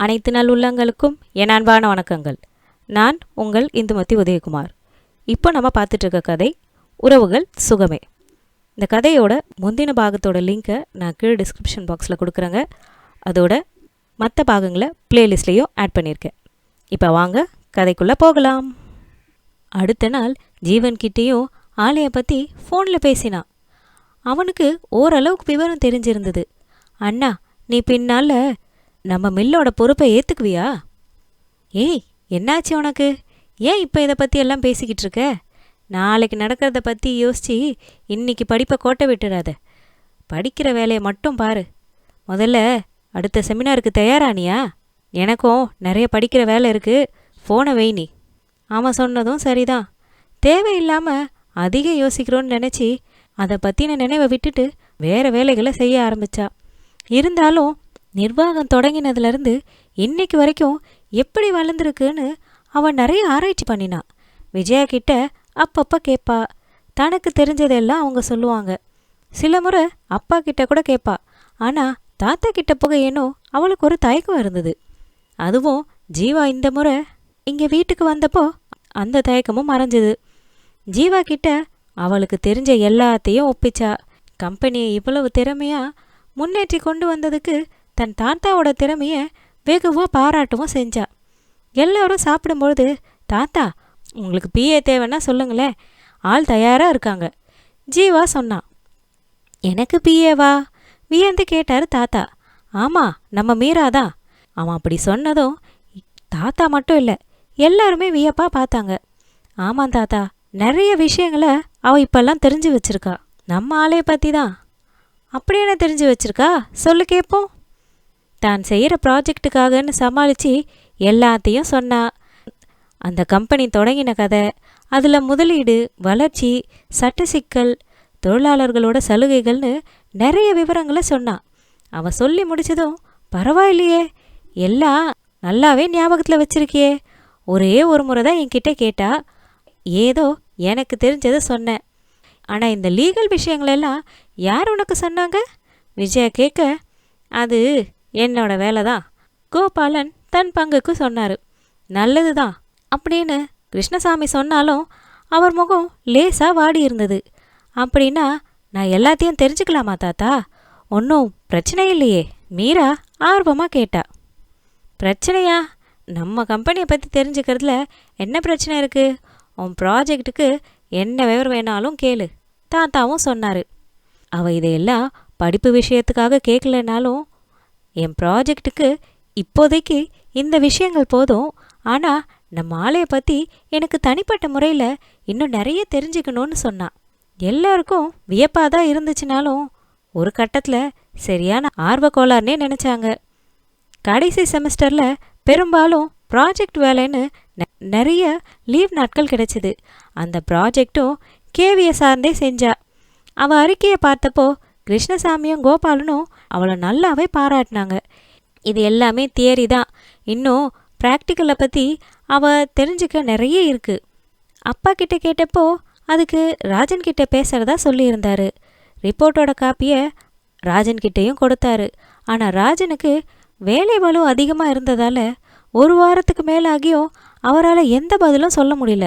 அனைத்து நல்லுள்ளங்களுக்கும் என் அன்பான வணக்கங்கள். நான் உங்கள் இந்துமதி உதயகுமார். இப்போ நம்ம பார்த்துட்டு இருக்க கதை உறவுகள் சுகமே. இந்த கதையோட முந்தின பாகத்தோட லிங்க்கை நான் கீழே டிஸ்கிரிப்ஷன் பாக்ஸில் கொடுக்குறேங்க. அதோட மற்ற பாகங்களை பிளேலிஸ்ட்லேயும் ஆட் பண்ணியிருக்கேன். இப்போ வாங்க கதைக்குள்ளே போகலாம். அடுத்த நாள் ஜீவன்கிட்டேயும் ஆலயை பற்றி ஃபோனில் பேசினான். அவனுக்கு ஓரளவுக்கு விவரம் தெரிஞ்சிருந்தது. அண்ணா, நீ பின்னால் நம்ம மில்லோட பொறுப்பை ஏற்றுக்குவியா? ஏய், என்னாச்சு உனக்கு? ஏன் இப்போ இதை பற்றி எல்லாம் பேசிக்கிட்டு இருக்க? நாளைக்கு நடக்கிறத பற்றி யோசித்து இன்னைக்கு படிப்பை கோட்டை விட்டுறாத. படிக்கிற வேலையை மட்டும் பாரு. முதல்ல அடுத்த செமினாருக்கு தயாரானியா? எனக்கும் நிறைய படிக்கிற வேலை இருக்குது, ஃபோனை வை நீ. அவன் சொன்னதும் சரிதான். தேவையில்லாமல் அதிகம் யோசிக்கிறோன்னு நினச்சி அதை பற்றின நினைவை விட்டுட்டு வேறு வேலைகளை செய்ய ஆரம்பித்தா. இருந்தாலும் நிர்வாகம் தொடங்கினதுலேருந்து இன்னைக்கு வரைக்கும் எப்படி வளர்ந்துருக்குன்னு அவன் நிறைய ஆராய்ச்சி பண்ணினான். விஜயா கிட்ட அப்பப்போ கேட்பா. தனக்கு தெரிஞ்சதெல்லாம் அவங்க சொல்லுவாங்க. சில முறை அப்பா கிட்ட கூட கேட்பா. ஆனால் தாத்தா கிட்ட போக ஏனோ அவளுக்கு ஒரு தயக்கம் இருந்தது. அதுவும் ஜீவா இந்த முறை இங்கே வீட்டுக்கு வந்தப்போ அந்த தயக்கமும் மறைஞ்சது. ஜீவா கிட்ட அவளுக்கு தெரிஞ்ச எல்லாத்தையும் ஒப்பிச்சா. கம்பெனியை இவ்வளவு திறமையாக முன்னேற்றி கொண்டு வந்ததுக்கு தன் தாத்தாவோட திறமையை வெகுவாக பாராட்டவும் செஞ்சா. எல்லோரும் சாப்பிடும்பொழுது, தாத்தா உங்களுக்கு பிஏ தேவைன்னா சொல்லுங்களேன், ஆள் தயாராக இருக்காங்க. ஜீவா சொன்னான். எனக்கு பிஏவா? வியந்து கேட்டார் தாத்தா. ஆமாம், நம்ம மீராதான். அவன் அப்படி சொன்னதும் தாத்தா மட்டும் இல்லை, எல்லாருமே வியப்பாக பார்த்தாங்க. ஆமாம் தாத்தா, நிறைய விஷயங்களை அவள் இப்பெல்லாம் தெரிஞ்சு வச்சிருக்கா. நம்ம ஆளையை பற்றி தான். அப்படி என்ன தெரிஞ்சு வச்சிருக்கா? சொல்லு கேட்போம். தான் செய்கிற ப்ராஜெக்டுக்காகன்னு சமாளித்து எல்லாத்தையும் சொன்னா. அந்த கம்பெனி தொடங்கின கதை, அதில் முதலீடு, வளர்ச்சி, சட்ட சிக்கல், தொழிலாளர்களோட சலுகைகள்னு நிறைய விவரங்களை சொன்னான். அவன் சொல்லி முடிச்சதும், பரவாயில்லையே, எல்லாம் நல்லாவே ஞாபகத்தில் வச்சிருக்கியே. ஒரே ஒரு முறை தான் என்கிட்ட கேட்டா, ஏதோ எனக்கு தெரிஞ்சதை சொன்னேன். ஆனால் இந்த லீகல் விஷயங்களெல்லாம் யார் உனக்கு சொன்னாங்க? விஜயா கேட்க, அது என்னோட வேலை தான். கோபாலன் தன் பங்குக்கு சொன்னார். நல்லது தான் அப்படின்னு கிருஷ்ணசாமி சொன்னாலும் அவர் முகம் லேசாக வாடி இருந்தது. அப்படின்னா நான் எல்லாத்தையும் தெரிஞ்சுக்கலாமா தாத்தா? ஒன்றும் பிரச்சனை இல்லையே? மீரா ஆர்வமாக கேட்டா. பிரச்சனையா? நம்ம கம்பெனியை பற்றி தெரிஞ்சுக்கிறதுல என்ன பிரச்சனை இருக்குது? உன் ப்ராஜெக்டுக்கு என்ன விவரம் வேணாலும் கேளு, தாத்தாவும் சொன்னார். அவள் இதையெல்லாம் படிப்பு விஷயத்துக்காக கேட்கலனாலும், என் ப்ராஜெக்டுக்கு இப்போதைக்கு இந்த விஷயங்கள் போதும். ஆனால் நம்ம ஆளையை பற்றி எனக்கு தனிப்பட்ட முறையில் இன்னும் நிறைய தெரிஞ்சுக்கணும்னு சொன்னான். எல்லாருக்கும் வியப்பாக தான் இருந்துச்சுனாலும் ஒரு கட்டத்தில் சரியான ஆர்வக்கோளாறுனே நினச்சாங்க. கடைசி செமஸ்டரில் பெரும்பாலும் ப்ராஜெக்ட் வேலைன்னு நிறைய லீவ் நாட்கள் கிடைச்சிது. அந்த ப்ராஜெக்டும் கேவியை சார்ந்தே செஞ்சா. அவள் அறிக்கையை பார்த்தப்போ கிருஷ்ணசாமியும் கோபாலனும் அவளை நல்லாவே பாராட்டினாங்க. இது எல்லாமே தியரி தான், இன்னும் ப்ராக்டிக்கலை பற்றி அவள் தெரிஞ்சுக்க நிறைய இருக்குது. அப்பா கிட்ட கேட்டப்போ அதுக்கு ராஜன் கிட்ட பேசுகிறதா சொல்லியிருந்தாரு. ரிப்போர்ட்டோட காப்பியை ராஜன்கிட்டையும் கொடுத்தாரு. ஆனால் ராஜனுக்கு வேலை பளு அதிகமாக இருந்ததால் ஒரு வாரத்துக்கு மேலாகியும் அவரால் எந்த பதிலும் சொல்ல முடியல.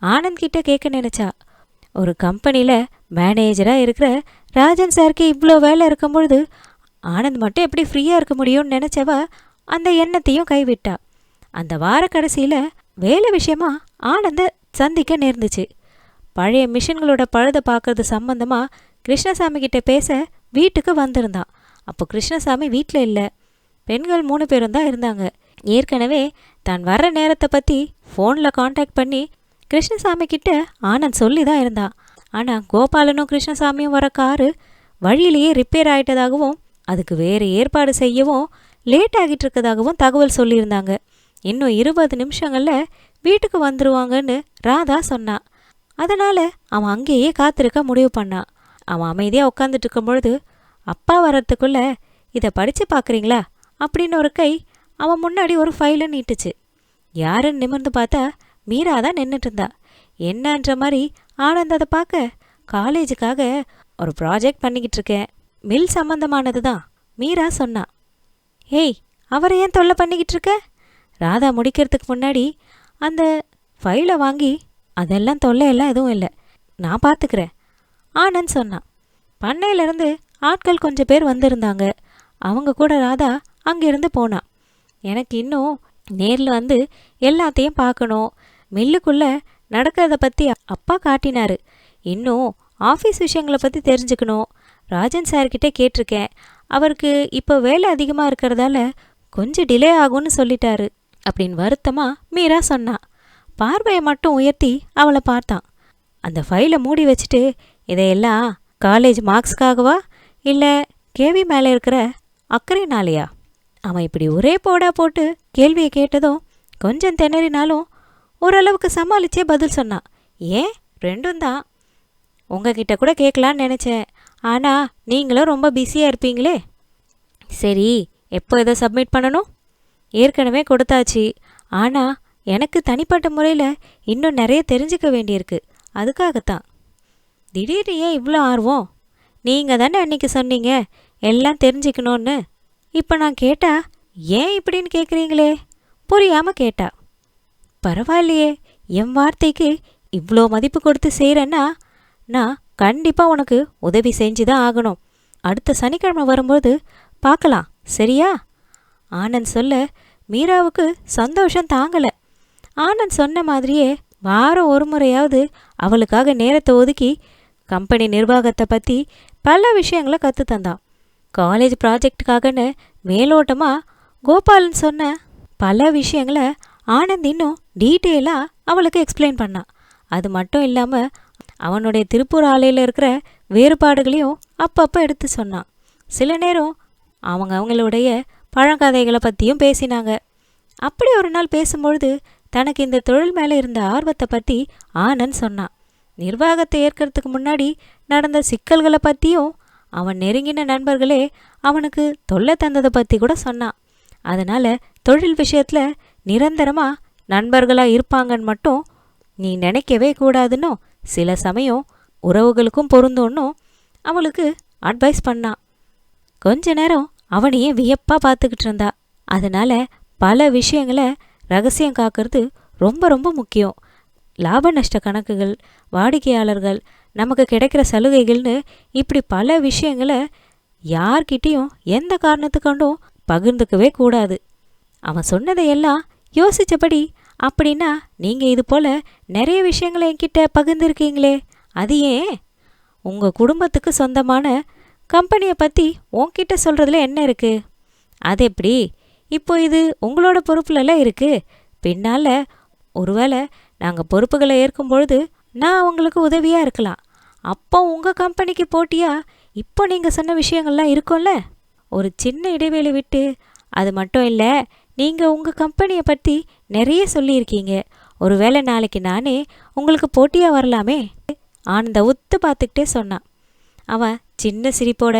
ஆனந்த் கிட்ட கேட்க நினச்சா. ஒரு கம்பெனியில் மேனேஜராக இருக்கிற ராஜன் சாருக்கு இவ்வளோ வேலை இருக்கும்பொழுது ஆனந்த் மட்டும் எப்படி ஃப்ரீயாக இருக்க முடியும்னு நினச்சவ அந்த எண்ணத்தையும் கைவிட்டா. அந்த வார கடைசியில் வேலை விஷயமா ஆனந்தை சந்திக்க நேர்ந்துச்சு. பழைய மிஷின்களோட பழுதை பார்க்கறது சம்பந்தமாக கிருஷ்ணசாமி கிட்ட பேச வீட்டுக்கு வந்திருந்தான். அப்போ கிருஷ்ணசாமி வீட்டில் இல்லை. பெண்கள் 3 பேரும் தான் இருந்தாங்க. ஏற்கனவே தான் வர்ற நேரத்தை பற்றி ஃபோனில் காண்டாக்ட் பண்ணி கிருஷ்ணசாமி கிட்ட ஆனந்த் சொல்லி தான் இருந்தான். ஆனால் கோபாலனும் கிருஷ்ணசாமியும் வர காரு வழியிலேயே ரிப்பேர் ஆகிட்டதாகவும் அதுக்கு வேறு ஏற்பாடு செய்யவும் லேட் ஆகிட்டு இருக்கதாகவும் தகவல் சொல்லியிருந்தாங்க. இன்னும் 20 நிமிஷங்களில் வீட்டுக்கு வந்துடுவாங்கன்னு ராதா சொன்னான். அதனால் அவன் அங்கேயே காத்திருக்க முடிவு பண்ணான். அவன் அமைதியாக உட்காந்துட்டு இருக்கும் பொழுது, அப்பா வர்றதுக்குள்ளே இதை படித்து பார்க்குறீங்களா அப்படின்னு ஒரு கை அவன் முன்னாடி ஒரு ஃபைலை நீட்டுச்சு. யாருன்னு நிமிர்ந்து பார்த்தா மீரா தான் நின்றுட்டு இருந்தா. என்னன்ற மாதிரி ஆனந்த் அதை பார்க்க, காலேஜுக்காக ஒரு ப்ராஜெக்ட் பண்ணிக்கிட்டு இருக்கேன், மில் சம்மந்தமானது தான் மீரா சொன்னா. ஏய், அவரை ஏன் தொல்லை பண்ணிக்கிட்டு இருக்க? ராதா முடிக்கிறதுக்கு முன்னாடி அந்த ஃபைலை வாங்கி, அதெல்லாம் தொல்லையெல்லாம் எதுவும் இல்லை, நான் பார்த்துக்கிறேன் ஆனந்த் சொன்னான். பண்ணையிலேருந்து ஆட்கள் கொஞ்சம் பேர் வந்திருந்தாங்க. அவங்க கூட ராதா அங்கேருந்து போனான். எனக்கு இன்னும் நேரில் வந்து எல்லாத்தையும் பார்க்கணும். மில்லுக்குள்ளே நடக்கிறத பற்றி அப்பா காட்டினார். இன்னும் ஆஃபீஸ் விஷயங்களை பற்றி தெரிஞ்சுக்கணும். ராஜன் சார்கிட்ட கேட்டிருக்கேன். அவருக்கு இப்போ வேலை அதிகமாக இருக்கிறதால கொஞ்சம் டிலே ஆகும்னு சொல்லிட்டாரு அப்படின்னு வருத்தமாக மீரா சொன்னான். பார்வையை மட்டும் உயர்த்தி அவளை பார்த்தான். அந்த ஃபைலை மூடி வச்சுட்டு, இதையெல்லாம் காலேஜ் மார்க்ஸ்க்காகவா இல்லை கேவி மேலே இருக்கிற அக்கறைனாலையா? அவன் இப்படி ஒரே போடா போட்டு கேள்வியை கேட்டதும் கொஞ்சம் திணறினாலும் ஓரளவுக்கு சமாளிச்சே பதில் சொன்னான். ஏன், ரெண்டும் தான். உங்ககிட்ட கூட கேட்கலான்னு நினச்சேன், ஆனால் நீங்களும் ரொம்ப பிஸியாக இருப்பீங்களே. சரி, எப்போ இதை சப்மிட் பண்ணணும்? ஏற்கனவே கொடுத்தாச்சு. ஆனால் எனக்கு தனிப்பட்ட முறையில் இன்னும் நிறைய தெரிஞ்சுக்க வேண்டியிருக்கு. அதுக்காகத்தான். திடீர்னு ஏன் இவ்வளோ ஆர்வம்? நீங்கள் தானே அன்றைக்கி சொன்னீங்க எல்லாம் தெரிஞ்சுக்கணும்னு. இப்போ நான் கேட்டா ஏன் இப்படின்னு கேட்குறீங்களே? புரியாமல் கேட்டா. பரவாயில்லையே, என் வார்த்தைக்கு இவ்வளோ மதிப்பு கொடுத்து செய்கிறேன்னா நான் கண்டிப்பாக உனக்கு உதவி செஞ்சு தான் ஆகணும். அடுத்த சனிக்கிழமை வரும்போது பார்க்கலாம், சரியா? ஆனந்த் சொல்ல மீராவுக்கு சந்தோஷம் தாங்கலை. ஆனந்த் சொன்ன மாதிரியே வாரம் ஒரு முறையாவது அவளுக்காக நேரத்தை ஒதுக்கி கம்பெனி நிர்வாகத்தை பற்றி பல விஷயங்களை கற்று தந்தான். காலேஜ் ப்ராஜெக்டுக்காகன்னு மேலோட்டமாக கோபாலன் சொன்ன பல விஷயங்களை ஆனந்த் இன்னும் டீட்டெயிலாக அவளுக்கு எக்ஸ்பிளைன் பண்ணான். அது மட்டும் இல்லாமல் அவனுடைய திருப்பூர் ஆலையில் இருக்கிற வேறுபாடுகளையும் அப்பப்போ எடுத்து சொன்னான். சில நேரம் அவங்களுடைய பழங்கதைகளை பற்றியும் பேசினாங்க. அப்படி ஒரு நாள் பேசும்பொழுது தனக்கு இந்த தொழில் மேலே இருந்த ஆர்வத்தை பற்றி ஆனந்த் சொன்னான். நிர்வாகத்தை ஏற்கிறதுக்கு முன்னாடி நடந்த சிக்கல்களை பற்றியும் அவன் நெருங்கின நண்பர்களே அவனுக்கு தொல்லை தந்ததை பற்றி கூட சொன்னான். அதனால் தொழில் விஷயத்தில் நிரந்தரமாக நண்பர்களாக இருப்பாங்கன்னு மட்டும் நீ நினைக்கவே கூடாதுன்னும், சில சமயம் உறவுகளுக்கும் பொருந்தோன்னும் அவளுக்கு அட்வைஸ் பண்ணான். கொஞ்ச நேரம் அவனையே வியப்பாக பார்த்துக்கிட்டு இருந்தா. அதனால் பல விஷயங்களை ரகசியம் காக்கிறது ரொம்ப ரொம்ப முக்கியம். லாப நஷ்ட கணக்குகள், வாடிக்கையாளர்கள், நமக்கு கிடைக்கிற சலுகைகள்னு இப்படி பல விஷயங்களை யார்கிட்டையும் எந்த காரணத்துக்கொண்டும் பகிர்ந்துக்கவே கூடாது. அவன் சொன்னதையெல்லாம் யோசித்தபடி, அப்படின்னா நீங்கள் இது போல் நிறைய விஷயங்களை என்கிட்ட பகிர்ந்துருக்கீங்களே, அது ஏன்? உங்கள் குடும்பத்துக்கு சொந்தமான கம்பெனியை பற்றி உன்கிட்ட சொல்கிறதுல என்ன இருக்குது? அது எப்படி? இப்போ இது உங்களோட பொறுப்புலலாம் இருக்குது. பின்னால் ஒருவேளை நாங்கள் பொறுப்புகளை ஏற்கும் பொழுது நான் அவங்களுக்கு உதவியாக இருக்கலாம். அப்போ உங்கள் கம்பெனிக்கு போட்டியாக இப்போ நீங்கள் சொன்ன விஷயங்கள்லாம் இருக்கும்ல. ஒரு சின்ன இடைவேளை விட்டு, அது மட்டும் இல்லை, நீங்கள் உங்கள் கம்பெனியை பற்றி நிறைய சொல்லியிருக்கீங்க. ஒருவேளை நாளைக்கு நானே உங்களுக்கு போட்டியாக வரலாமே. ஆனந்த உத்து பார்த்துக்கிட்டே சொன்னான். அவன் சின்ன சிரிப்போட,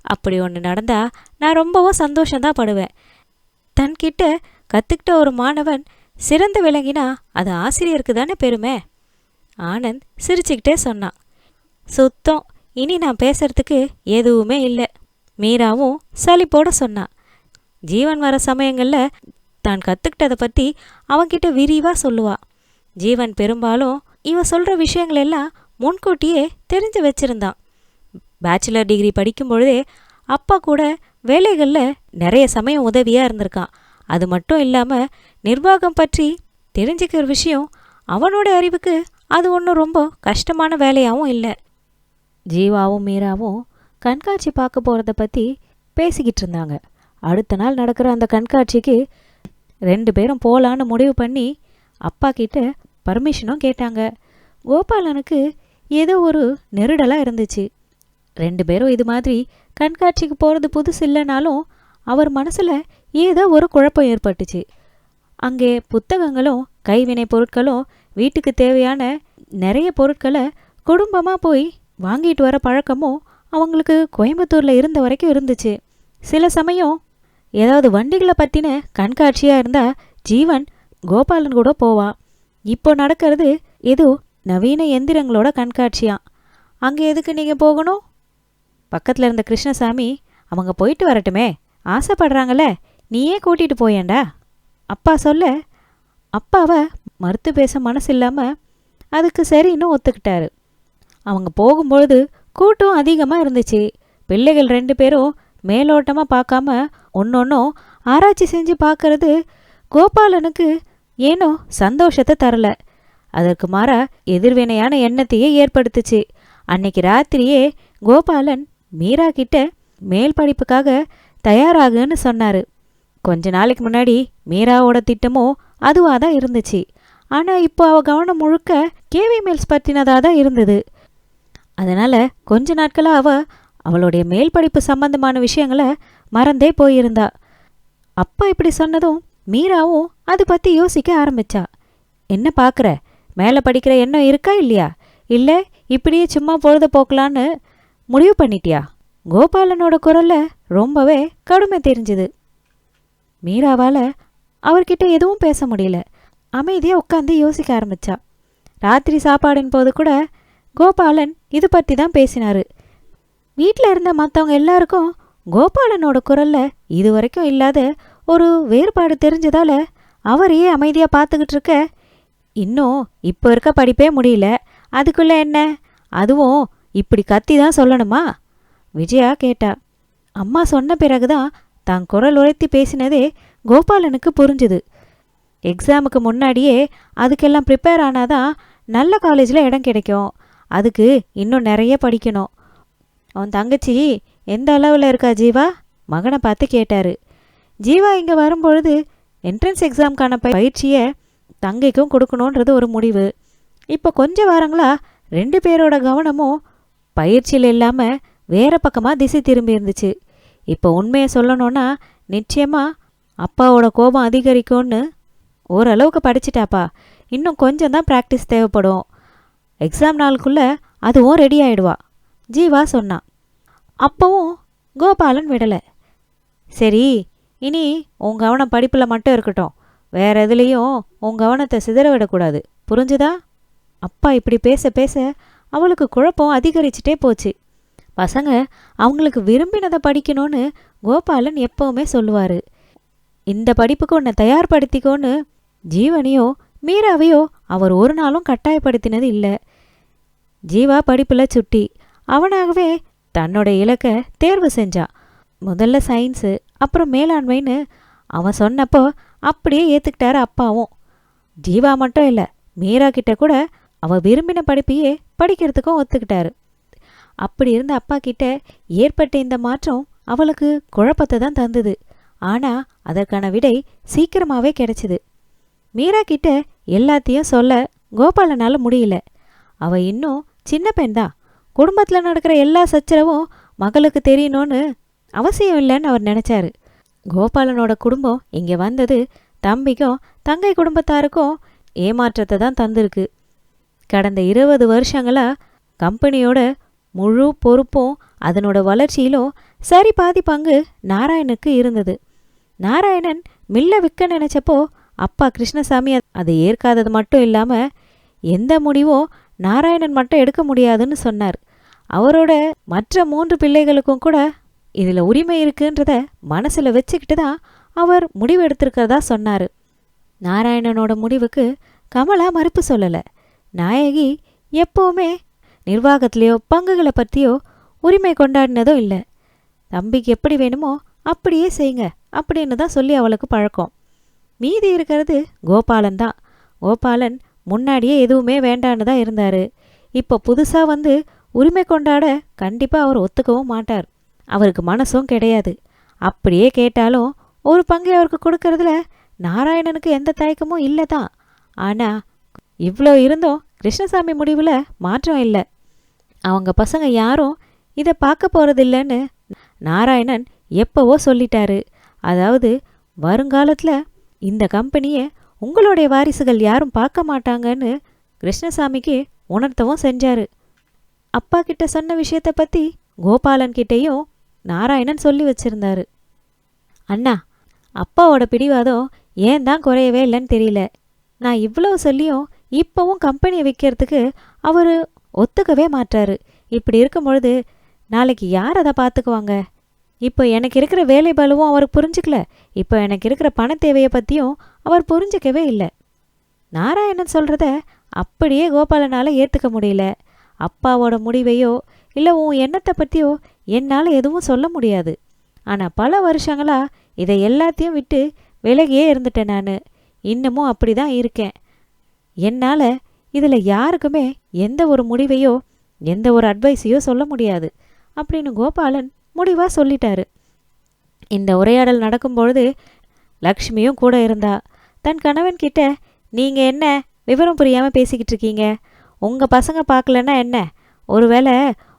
அப்படி ஒன்று நடந்தா நான் ரொம்பவும் சந்தோஷந்தான் படுவேன். தன்கிட்ட கற்றுக்கிட்ட ஒரு மாணவன் சிறந்து விளங்கினா அது ஆசிரியருக்கு தானே பெருமை. ஆனந்த் சிரிச்சுக்கிட்டே சொன்னான். சுத்தம், இனி நான் பேசுறதுக்கு எதுவுமே இல்லை. மீராவும் சலிப்போட சொன்னான். ஜீவன் வர சமயங்களில் தான் கற்றுக்கிட்டதை பற்றி அவன்கிட்ட விரிவாக சொல்லுவா. ஜீவன் பெரும்பாலும் இவன் சொல்கிற விஷயங்களெல்லாம் முன்கூட்டியே தெரிஞ்சு வச்சுருந்தான். பேச்சுலர் டிகிரி படிக்கும் பொழுதே அப்பா கூட வேலைகளில் நிறைய சமயம் உதவியாக இருந்திருக்கான். அது மட்டும் இல்லாமல் நிர்வாகம் பற்றி தெரிஞ்சுக்கிற விஷயம் அவனோட அறிவுக்கு அது ஒன்றும் ரொம்ப கஷ்டமான வேலையாகவும் இல்லை. ஜீவாவும் மீராவும் கண்காட்சி பார்க்க போகிறத பற்றி பேசிக்கிட்டு இருந்தாங்க. அடுத்த நாள் நடக்கிற அந்த கண்காட்சிக்கு 2 பேரும் போகலான்னு முடிவு பண்ணி அப்பா கிட்ட பர்மிஷனும் கேட்டாங்க. கோபாலனுக்கு ஏதோ ஒரு நெருடலாக இருந்துச்சு. 2 பேரும் இது மாதிரி கண்காட்சிக்கு போகிறது புதுசு இல்லைனாலும் அவர் மனசில் ஏதோ ஒரு குழப்பம் ஏற்பட்டுச்சு. அங்கே புத்தகங்களும் கைவினை பொருட்களும் வீட்டுக்கு தேவையான நிறைய பொருட்களை குடும்பமாக போய் வாங்கிட்டு வர பழக்கமும் அவங்களுக்கு கோயம்புத்தூரில் இருந்த வரைக்கும் இருந்துச்சு. சில சமயம் ஏதாவது வண்டிகளை பற்றின கண்காட்சியாக இருந்தால் ஜீவன் கோபாலன் கூட போவான். இப்போ நடக்கிறது ஏதோ நவீன எந்திரங்களோட கண்காட்சியாம். அங்கே எதுக்கு நீங்கள் போகணும்? பக்கத்தில் இருந்த கிருஷ்ணசாமி, அவங்க போயிட்டு வரட்டுமே, ஆசைப்படுறாங்களே, நீயே கூட்டிகிட்டு போயேண்டா. அப்பா சொல்ல அப்பாவை மறுத்து பேச மனசு இல்லாமல் அதுக்கு சரின்னு ஒத்துக்கிட்டாரு. அவங்க போகும்பொழுது கூட்டம் அதிகமாக இருந்துச்சு. பிள்ளைகள் 2 பேரும் மேலோட்டமாக பார்க்காம ஒன்னொன்னும் ஆராய்ச்சி செஞ்சு பார்க்கறது கோபாலனுக்கு ஏனோ சந்தோஷத்தை தரல. அதற்கு மாறா எதிர்வினையான எண்ணத்தையே ஏற்படுத்துச்சு. அன்னைக்கு ராத்திரியே கோபாலன் மீரா கிட்ட மேல் படிப்புக்காக தயாராகுன்னு சொன்னார். கொஞ்ச நாளைக்கு முன்னாடி மீராவோட திட்டமும் அதுவாக தான் இருந்துச்சு. ஆனால் இப்போ அவள் கவனம் முழுக்க கேவி மில்ஸ் பற்றினதாக தான் இருந்தது. அதனால் கொஞ்ச நாட்களாக அவளுடைய மேல் படிப்பு சம்பந்தமான விஷயங்களை மறந்தே போயிருந்தா. அப்பா இப்படி சொன்னதும் மீராவும் அது பற்றி யோசிக்க ஆரம்பிச்சா. என்ன பார்க்குற, மேலே படிக்கிற எண்ணம் இருக்கா இல்லையா, இல்லை இப்படியே சும்மா பொழுத போக்கலான்னு முடிவு பண்ணிட்டியா? கோபாலனோட குரலில் ரொம்பவே கடுமை தெரிஞ்சுது. மீராவால் அவர்கிட்ட எதுவும் பேச முடியல. அமைதியாக உட்காந்து யோசிக்க ஆரம்பிச்சா. ராத்திரி சாப்பாடின் போது கூட கோபாலன் இது பற்றி தான் பேசினார். வீட்டில் இருந்த மற்றவங்க எல்லாருக்கும் கோபாலனோட குரலில் இது வரைக்கும் இல்லாத ஒரு வேறுபாடு தெரிஞ்சதால் அவரையே அமைதியாக பார்த்துக்கிட்டு இருக்க, இன்னும் இப்போ இருக்க படிப்பே முடியல, அதுக்குள்ளே என்ன, அதுவும் இப்படி கத்தி தான் சொல்லணுமா? விஜயா கேட்டா. அம்மா சொன்ன பிறகுதான் தான் குரல் உரைத்தி பேசினதே கோபாலனுக்கு புரிஞ்சுது. எக்ஸாமுக்கு முன்னாடியே அதுக்கெல்லாம் ப்ரிப்பேர் ஆனாதான் நல்ல காலேஜில் இடம் கிடைக்கும். அதுக்கு இன்னும் நிறைய படிக்கணும். அவன் தங்கச்சி எந்த அளவில் இருக்கா ஜீவா? மகனை பார்த்து கேட்டார். ஜீவா இங்கே வரும்பொழுது என்ட்ரன்ஸ் எக்ஸாமுக்கான பயிற்சியை தங்கைக்கும் கொடுக்கணுன்றது ஒரு முடிவு. இப்போ கொஞ்ச வாரங்களா 2 பேரோட கவனமும் பயிற்சியில் இல்லாமல் வேறு பக்கமாக திசை திரும்பி இருந்துச்சு. இப்போ உண்மையை சொல்லணுன்னா நிச்சயமாக அப்பாவோட கோபம் அதிகரிக்கும்னு ஓரளவுக்கு படிச்சிட்டாப்பா. இன்னும் கொஞ்சம் தான் ப்ராக்டிஸ் தேவைப்படும். எக்ஸாம் நாளுக்குள்ளே அதுவும் ரெடி ஆகிடுவா, ஜீவா சொன்னான். அப்போவும் கோபாலன் விடலை. சரி, இனி உன் கவனம் படிப்பில் மட்டும் இருக்கட்டும், வேற எதுலேயும் உன் கவனத்தை சிதற விடக்கூடாது, புரிஞ்சுதா? அப்பா இப்படி பேச பேச அவளுக்கு குழப்பம் அதிகரிச்சுட்டே போச்சு. பசங்க அவங்களுக்கு விரும்பினதை படிக்கணும்னு கோபாலன் எப்போவுமே சொல்லுவார். இந்த படிப்புக்கு உன்னை தயார்படுத்திக்கோன்னு ஜீவனையோ மீராவையோ அவர் ஒரு நாளும் கட்டாயப்படுத்தினது இல்லை. ஜீவா படிப்பில் சுட்டி. அவனாகவே தன்னோட இலக்கை தேர்வு செஞ்சான். முதல்ல சயின்ஸு, அப்புறம் மேலாண்மைன்னு அவன் சொன்னப்போ அப்படியே ஏற்றுக்கிட்டாரு அப்பாவும். ஜீவா மட்டும் இல்லை, மீரா கிட்ட கூட அவள் விரும்பின படிப்பையே படிக்கிறதுக்கும் ஒத்துக்கிட்டாரு. அப்படி இருந்த அப்பா கிட்ட ஏற்பட்ட இந்த மாற்றம் அவளுக்கு குழப்பத்தை தான் தந்தது. ஆனால் அதற்கான விடை சீக்கிரமாகவே கிடைச்சிது. மீரா கிட்ட எல்லாத்தையும் சொல்ல கோபாலனால் முடியல. அவள் இன்னும் சின்ன பெண் தான். குடும்பத்தில் நடக்கிற எல்லா சச்சரவும் மகளுக்கு தெரியணும்னு அவசியம் இல்லைன்னு அவர் நினச்சாரு. கோபாலனோட குடும்பம் இங்கே வந்தது தம்பிக்கும் தங்கை குடும்பத்தாருக்கும் ஏமாற்றத்தை தான் தந்திருக்கு. கடந்த 20 வருஷங்களாக கம்பெனியோட முழு பொறுப்பும் அதனோட வளர்ச்சியிலும் சரி பாதி பங்கு நாராயணுக்கு இருந்தது. நாராயணன் மில்ல விற்க நினச்சப்போ அப்பா கிருஷ்ணசாமி அதை ஏற்காதது மட்டும் இல்லாமல் எந்த முடிவும் நாராயணன் மட்டும் எடுக்க முடியாதுன்னு சொன்னார். அவரோட மற்ற 3 பிள்ளைகளுக்கும் கூட இதில் உரிமை இருக்குன்றத மனசில் வச்சுக்கிட்டு தான் அவர் முடிவு எடுத்திருக்கிறதா சொன்னார். நாராயணனோட முடிவுக்கு கமலா மறுப்பு சொல்லலை. நாயகி எப்போவுமே நிர்வாகத்திலையோ பங்குகளை பற்றியோ உரிமை கொண்டாடினதும் இல்லை. தம்பிக்கு எப்படி வேணுமோ அப்படியே செய்யுங்க அப்படின்னு தான் சொல்லி அவளுக்கு பழக்கம். மீதி இருக்கிறது கோபாலன் தான். கோபாலன் முன்னாடியே எதுவுமே வேண்டான்னு தான் இருந்தார். இப்போ புதுசாக வந்து உரிமை கொண்டாட கண்டிப்பாக அவர் ஒத்துக்கவும் மாட்டார். அவருக்கு மனசும் கிடையாது. அப்படியே கேட்டாலும் ஒரு பங்கை அவருக்கு கொடுக்கறதுல நாராயணனுக்கு எந்த தயக்கமும் இல்லை தான். ஆனால் இவ்வளோ இருந்தும் கிருஷ்ணசாமி முடிவில் மாற்றம் இல்லை. அவங்க பசங்க யாரும் இதை பார்க்க போகிறதில்லன்னு நாராயணன் எப்போவோ சொல்லிட்டாரு. அதாவது வருங்காலத்தில் இந்த கம்பெனியை உங்களுடைய வாரிசுகள் யாரும் பார்க்க மாட்டாங்கன்னு கிருஷ்ணசாமிக்கு உணர்த்தவும் செஞ்சார். அப்பா கிட்ட சொன்ன விஷயத்தை பற்றி கோபாலன் கிட்டேயும் நாராயணன் சொல்லி வச்சிருந்தாரு. அண்ணா, அப்பாவோட பிடிவாதம் ஏன் தான் குறையவே இல்லைன்னு தெரியல. நான் இவ்வளோ சொல்லியும் இப்போவும் கம்பெனியை விற்கிறதுக்கு அவர் ஒத்துக்கவே மாட்டாரு. இப்படி இருக்கும் பொழுது நாளைக்கு யார் அதை பார்த்துக்குவாங்க? இப்போ எனக்கு இருக்கிற வேலை பலுவும் அவர் புரிஞ்சுக்கல. இப்போ எனக்கு இருக்கிற பண தேவையை பற்றியும் அவர் புரிஞ்சிக்கவே இல்லை. நாராயணன் சொல்கிறத அப்படியே கோபாலனால் ஏற்றுக்க முடியல. அப்பாவோட முடிவையோ இல்லை உன் எண்ணத்தை பற்றியோ என்னால் எதுவும் சொல்ல முடியாது. ஆனால் பல வருஷங்களாக இதை எல்லாத்தையும் விட்டு விலகியே இருந்துட்டேன். நான் இன்னமும் அப்படி தான் இருக்கேன். என்னால் இதில் யாருக்குமே எந்த ஒரு முடிவையோ எந்த ஒரு அட்வைஸையோ சொல்ல முடியாது அப்படின்னு கோபாலன் முடிவாக சொல்லிட்டாரு. இந்த உரையாடல் நடக்கும்பொழுது லக்ஷ்மியும் கூட இருந்தா. தன் கணவன்கிட்ட, நீங்கள் என்ன விவரம் புரியாமல் பேசிக்கிட்டு இருக்கீங்க? உங்கள் பசங்க பார்க்கலன்னா என்ன? ஒருவேளை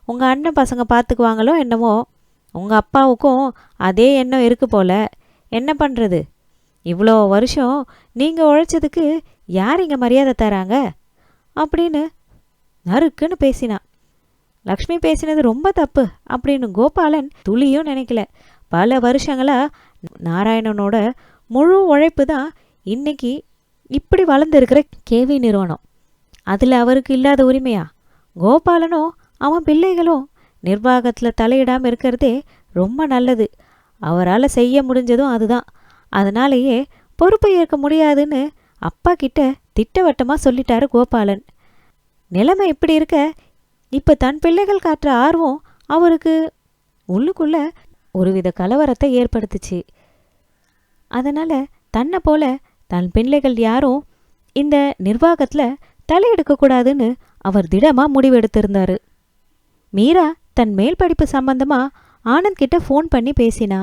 உங்கள் அண்ணன் பசங்க பார்த்துக்குவாங்களோ என்னமோ. உங்கள் அப்பாவுக்கும் அதே எண்ணம் இருக்கு போல. என்ன பண்ணுறது? இவ்வளோ வருஷம் நீங்கள் உழைச்சதுக்கு யார் இங்கே மரியாதை தராங்க அப்படின்னு நறுக்குன்னு பேசினான். லக்ஷ்மி பேசினது ரொம்ப தப்பு அப்படின்னு கோபாலன் துளியும் நினைக்கல. பல வருஷங்களாக நாராயணனோட முழு உழைப்பு தான் இன்னைக்கு இப்படி வளர்ந்துருக்கிற கேவி நிறுவனம். அதில் அவருக்கு இல்லாத உரிமையா? கோபாலனும் அவன் பிள்ளைகளும் நிர்வாகத்தில் தலையிடாமல் இருக்கிறதே ரொம்ப நல்லது. அவரால் செய்ய முடிஞ்சதும் அதுதான். அதனாலேயே பொறுப்பை ஏற்க முடியாதுன்னு அப்பா கிட்ட திட்டவட்டமாக சொல்லிட்டாரு கோபாலன். நிலைமை இப்படி இருக்க இப்போ தன் பிள்ளைகள் காட்டுற ஆர்வம் அவருக்கு உள்ளுக்குள்ள ஒருவித கலவரத்தை ஏற்படுத்துச்சு. அதனால் தன்னை போல தன் பிள்ளைகள் யாரும் இந்த நிர்வாகத்தில் தலையெடுக்கக்கூடாதுன்னு அவர் திடமாக முடிவெடுத்திருந்தார். மீரா தன் மேல் படிப்பு சம்பந்தமாக ஆனந்த் கிட்ட ஃபோன் பண்ணி பேசினா.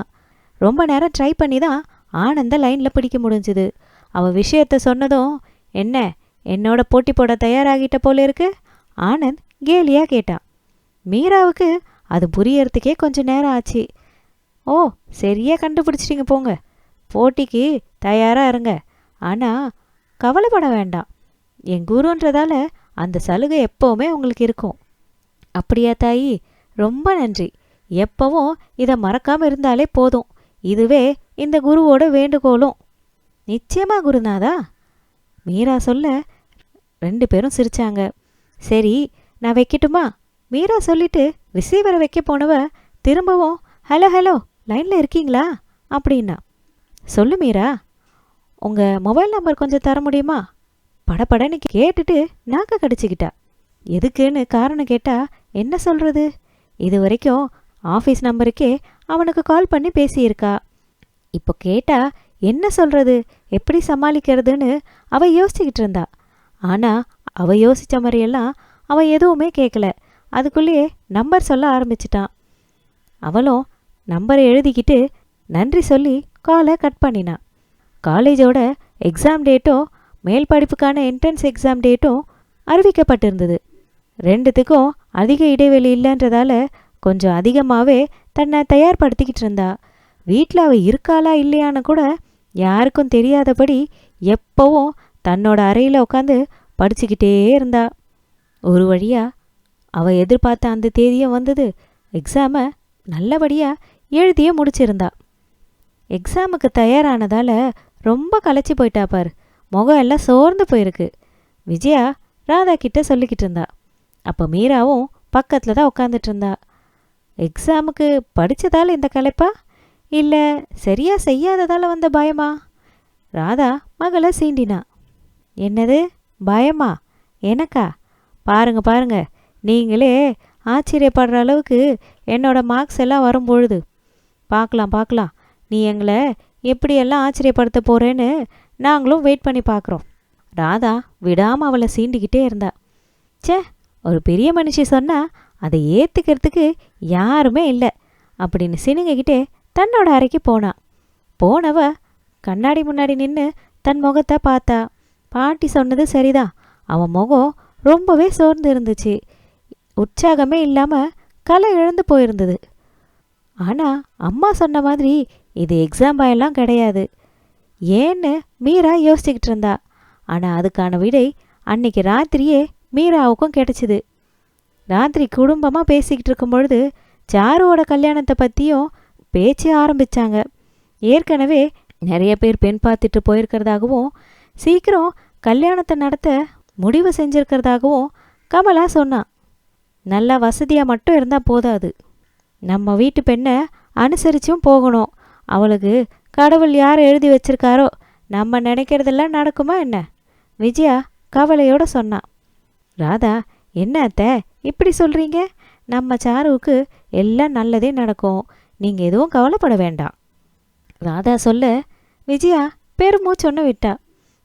ரொம்ப நேரம் ட்ரை பண்ணி தான் ஆனந்தை லைனில் பிடிக்க முடிஞ்சுது. அவள் விஷயத்தை சொன்னதும், என்ன என்னோட போட்டி போட தயாராகிட்ட போல இருக்கு? ஆனந்த் கேலியாக கேட்டான். மீராவுக்கு அது புரியறதுக்கே கொஞ்சம் நேரம் ஆச்சு. ஓ, சரியாக கண்டுபிடிச்சிட்டிங்க போங்க. போட்டிக்கு தயாராக இருங்க. ஆனால் கவலைப்பட வேண்டாம். என் குருன்றதால அந்த சலுகை எப்போவுமே உங்களுக்கு இருக்கும். அப்படியா தாயி? ரொம்ப நன்றி. எப்பவும் இதை மறக்காமல் இருந்தாலே போதும். இதுவே இந்த குருவோட வேண்டுகோளும். நிச்சயமாக குருநாதா. மீரா சொல்ல 2 பேரும் சிரிச்சாங்க. சரி, நான் வைக்கட்டுமா? மீரா சொல்லிட்டு ரிசீவரை வைக்க போனவ திரும்பவும் ஹலோ ஹலோ லைனில் இருக்கீங்களா அப்படின்னா. சொல்லு மீரா, உங்கள் மொபைல் நம்பர் கொஞ்சம் தர முடியுமா? படப்படன்னு கேட்டுட்டு நாக்க கடிச்சிக்கிட்டா. எதுக்குன்னு காரணம் கேட்டால் என்ன சொல்கிறது? இது வரைக்கும் ஆஃபீஸ் நம்பருக்கே அவனுக்கு கால் பண்ணி பேசியிருக்கா. இப்போ கேட்டா என்ன சொல்கிறது, எப்படி சமாளிக்கிறதுன்னு அவள் யோசிச்சுக்கிட்டு இருந்தா. ஆனால் அவள் யோசித்த மாதிரியெல்லாம் அவள் எதுவுமே கேட்கல. அதுக்குள்ளேயே நம்பர் சொல்ல ஆரம்பிச்சிட்டான். அவளும் நம்பரை எழுதிக்கிட்டு நன்றி சொல்லி காலை கட் பண்ணினான். காலேஜோட எக்ஸாம் டேட்டும் மேல் படிப்புக்கான என்ட்ரன்ஸ் எக்ஸாம் டேட்டும் அறிவிக்கப்பட்டிருந்தது. 2த்துக்கும் அதிக இடைவெளி இல்லைன்றதால கொஞ்சம் அதிகமாகவே தன்னை தயார்படுத்திக்கிட்டு இருந்தா. வீட்டில் அவள் இருக்காளா இல்லையான்னு கூட யாருக்கும் தெரியாதபடி எப்போவும் தன்னோட அறையில் உட்காந்து படிச்சுக்கிட்டே இருந்தா. ஒரு வழியாக அவள் எதிர்பார்த்த அந்த தேதியும் வந்தது. எக்ஸாமை நல்லபடியாக எழுதியே முடிச்சிருந்தா. எக்ஸாமுக்கு தயாரானதால் ரொம்ப களைச்சி போயிட்டா பார். முகம் எல்லாம் சோர்ந்து போயிருக்கு. விஜயா ராதா கிட்ட சொல்லிக்கிட்டு இருந்தா. அப்போ மீராவும் பக்கத்தில் தான் உட்காந்துட்டு இருந்தா. எக்ஸாமுக்கு படித்ததால் இந்த களைப்பா, இல்லை சரியாக செய்யாததால் வந்த பயமா? ராதா மகளை சீண்டினா. என்னது பயமா? எனக்கா? பாருங்க பாருங்க, நீங்களே ஆச்சரியப்படுற அளவுக்கு என்னோட மார்க்ஸ் எல்லாம் வரும்பொழுது பார்க்கலாம் பார்க்கலாம், நீ எங்களை எப்படியெல்லாம் ஆச்சரியப்படுத்த போகிறேன்னு நாங்களும் வெயிட் பண்ணி பார்க்குறோம். ராதா விடாமல் அவளை சீண்டிக்கிட்டே இருந்தா. சே, ஒரு பெரிய மனுஷி சொன்னால் அதை ஏற்றுக்கிறதுக்கு யாருமே இல்லை அப்படின்னு சினுங்கிக்கிட்டே தன்னோட அறைக்கு போனவ கண்ணாடி முன்னாடி நின்று தன் முகத்தை பார்த்தா. பாட்டி சொன்னது சரிதான். அவன் முகம் ரொம்பவே சோர்ந்து இருந்துச்சு. உற்சாகமே இல்லாமல் கலை இழந்து போயிருந்தது. ஆனால் அம்மா சொன்ன மாதிரி இது எக்ஸாம் பயம்லாம் கிடையாது ஏன்னு மீரா யோசிச்சுக்கிட்டு இருந்தா. ஆனால் அதுக்கான விடை அன்னைக்கு ராத்திரியே மீராவுக்கும் கிடைச்சிது. ராத்திரி குடும்பமாக பேசிக்கிட்டு இருக்கும் பொழுது சாருவோட கல்யாணத்தை பற்றியும் பேச்சு ஆரம்பித்தாங்க. ஏற்கனவே நிறைய பேர் பெண் பார்த்துட்டு போயிருக்கிறதாகவும் சீக்கிரம் கல்யாணத்தை நடத்த முடிவு செஞ்சுருக்கிறதாகவும் கமலா சொன்னான். நல்லா வசதியாக மட்டும் இருந்தால் போதாது, நம்ம வீட்டு பெண்ணை அனுசரிச்சும் போகணும். அவளுக்கு கடவுள் யார் எழுதி வச்சிருக்காரோ நம்ம நினைக்கிறதெல்லாம் நடக்குமா என்ன? விஜயா கவலையோட சொன்னான். ராதா, என்ன அத்தை இப்படி சொல்கிறீங்க? நம்ம சாருவுக்கு எல்லாம் நல்லதே நடக்கும், நீங்கள் எதுவும் கவலைப்பட வேண்டாம். ராதா சொல்ல விஜயா பெருமூச்சொன்னு விட்டா.